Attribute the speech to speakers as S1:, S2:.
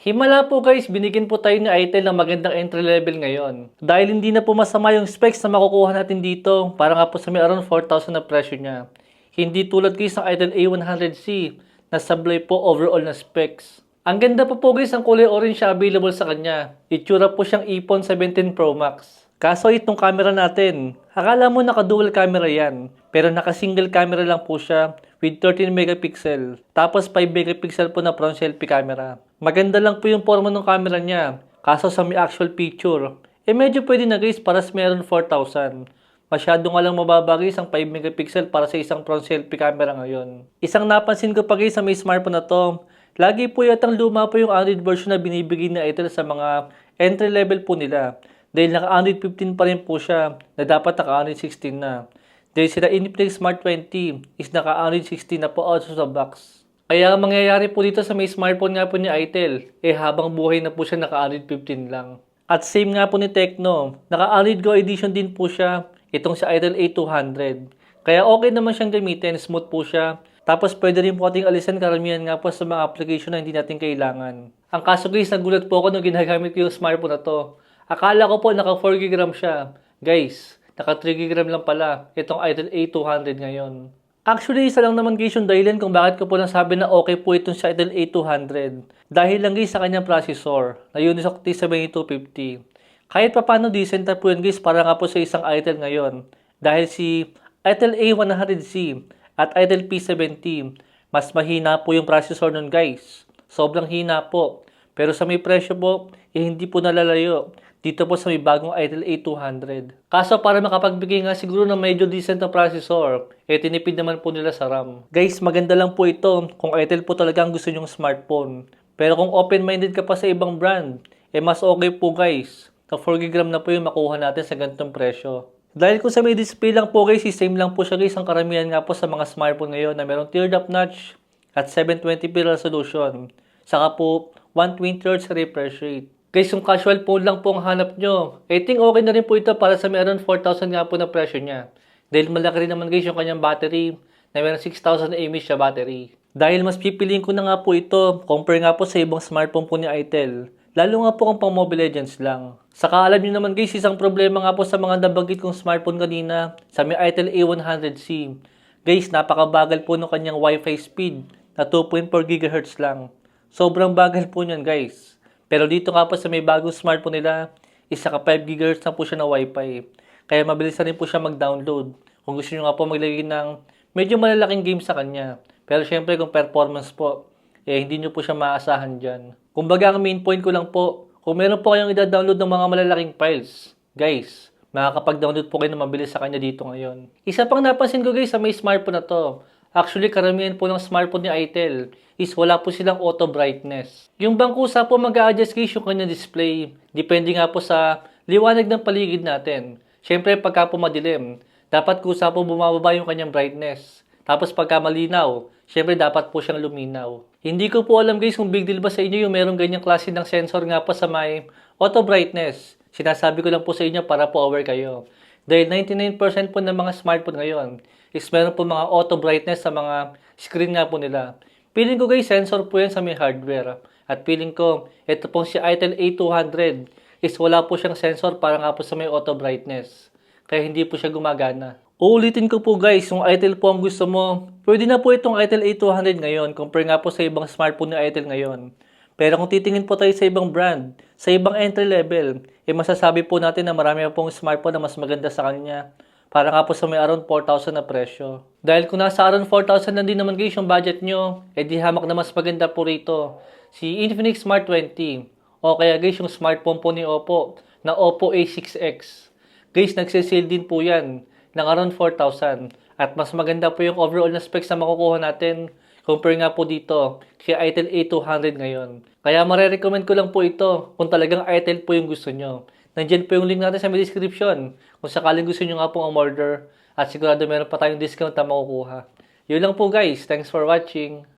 S1: Himala po guys, binigyan po tayo ni Itel ng magandang entry level ngayon. Dahil hindi na po masama yung specs na makukuha natin dito, para nga po sa may around 4,000 na presyo niya. Hindi tulad guys ng Itel A100C na sablay po overall na specs. Ang ganda po guys ang kulay orange siya available sa kanya. Itsura po siyang iPhone 17 Pro Max. Kaso itong camera natin, akala mo naka-dual camera yan, pero naka-single camera lang po siya with 13 megapixel. Tapos 5 megapixel po na front selfie camera. Maganda lang po yung forma ng camera niya, kaso sa may actual picture, medyo pwede na guys para sa meron 4,000. Masyado nga lang mababa guys ang 5 megapixel para sa isang front selfie camera ngayon. Isang napansin ko pa guys sa may smartphone na to, lagi po yatang luma po yung Android version na binibigay na Itel sa mga entry level po nila. Dahil naka Android 15 pa rin po siya na dapat naka Android 16 na. Dahil sila Infinix Smart 20 is naka Android 16 na po out of the box. Kaya ang mangyayari po dito sa may smartphone nga po ni Itel, habang buhay na po siya naka Android 15 lang. At same nga po ni Tecno, naka Android Go edition din po siya, itong si Itel A200. Kaya okay naman siyang gamitin, smooth po siya. Tapos pwede rin po ating alisan karamihan nga po sa mga application na hindi natin kailangan. Ang kaso guys, nagulat po ako nung ginagamit ko yung smartphone na to. Akala ko po naka 4GB RAM siya. Guys, naka 3GB RAM lang pala itong Itel A200 ngayon. Actually, isa lang naman guys yung dahilan kung bakit ko po nasabi na okay po itong sa Itel A200. Dahil lang guys sa kanyang processor na Unisoc T7250. Kahit pa paano decent na po yun guys para nga po sa isang Itel ngayon. Dahil si Itel A100C at Itel P70, mas mahina po yung processor nun guys. Sobrang hina po. Pero sa may presyo po, hindi po nalalayo. Dito po sa may bagong Itel A200. Kaso para makapagbigay nga siguro ng medyo decent na processor, tinipid naman po nila sa RAM. Guys, maganda lang po ito kung Itel po talagang gusto nyong smartphone. Pero kung open-minded ka pa sa ibang brand, mas okay po guys. Na 4GB RAM na po yung makuha natin sa ganitong presyo. Dahil kung sa may display lang po guys, same lang po siya guys ang karamihan nga po sa mga smartphone ngayon na merong teardrop notch at 720p resolution. Saka po 120Hz refresh rate. Guys, yung casual phone lang po ang hanap nyo. I think okay na rin po ito para sa meron 4,000 nga po na presyo niya. Dahil malaki rin naman guys yung kanyang battery na meron 6,000 mAh siya battery. Dahil mas pipiliin ko na nga po ito compare nga po sa ibang smartphone po ni Itel. Lalo nga po kung pang Mobile Legends lang. Saka alam nyo naman guys, isang problema nga po sa mga nabanggit kong smartphone kanina sa may Itel A100C. Guys, napakabagal po ng kanyang Wi-Fi speed na 2.4 GHz lang. Sobrang bagal po niyan guys. Pero dito nga po sa may bagong smartphone nila, isa ka 5 GHz na po siya na Wi-Fi. Kaya mabilis na rin po siya mag-download. Kung gusto nyo nga po maglagay ng medyo malalaking game sa kanya. Pero syempre kung performance po, hindi nyo po siya maasahan dyan. Kumbaga ang main point ko lang po, kung meron po kayong i-download ng mga malalaking files, guys, makakapag-download po kayo na mabilis sa kanya dito ngayon. Isa pang napansin ko guys sa may smartphone na to, actually karamihan po ng smartphone ni Itel is wala po silang auto brightness. Yung bangkusa po mag-a-adjust guys yung kanyang display. Depende nga po sa liwanag ng paligid natin. Siyempre pagka po madilim, dapat kusa po bumababa yung kanyang brightness. Tapos pagka malinaw, siyempre dapat po siyang luminaw. Hindi ko po alam guys kung big deal ba sa inyo yung merong ganyang klase ng sensor nga po sa may auto brightness. Sinasabi ko lang po sa inyo para po aware kayo. Dahil 99% po ng mga smartphone ngayon is meron po mga auto brightness sa mga screen nga po nila. Feeling ko guys, sensor po yan sa may hardware. At feeling ko, ito pong si Itel A200 is wala po siyang sensor para nga po sa may auto brightness. Kaya hindi po siya gumagana. Uulitin ko po guys, yung Itel po ang gusto mo, pwede na po itong Itel A200 ngayon compare nga po sa ibang smartphone ni Itel ngayon. Pero kung titingin po tayo sa ibang brand, sa ibang entry level, masasabi po natin na marami pong smartphone na mas maganda sa kanya. Para nga po sa may around 4,000 na presyo. Dahil kung nasa around 4,000 na din naman guys yung budget nyo, di hamak na mas maganda po rito. Si Infinix Smart 20. O kaya guys yung smartphone po ni Oppo, na Oppo A6X. Guys, nagsisale din po yan ng around 4,000. At mas maganda po yung overall na specs na makukuha natin compare nga po dito kay Itel A200 ngayon. Kaya marirecommend ko lang po ito kung talagang Itel po yung gusto nyo. Nandiyan po yung link natin sa may description kung sakaling gusto nyo nga pong umorder at sigurado meron pa tayong discount na makukuha. Yun lang po guys. Thanks for watching.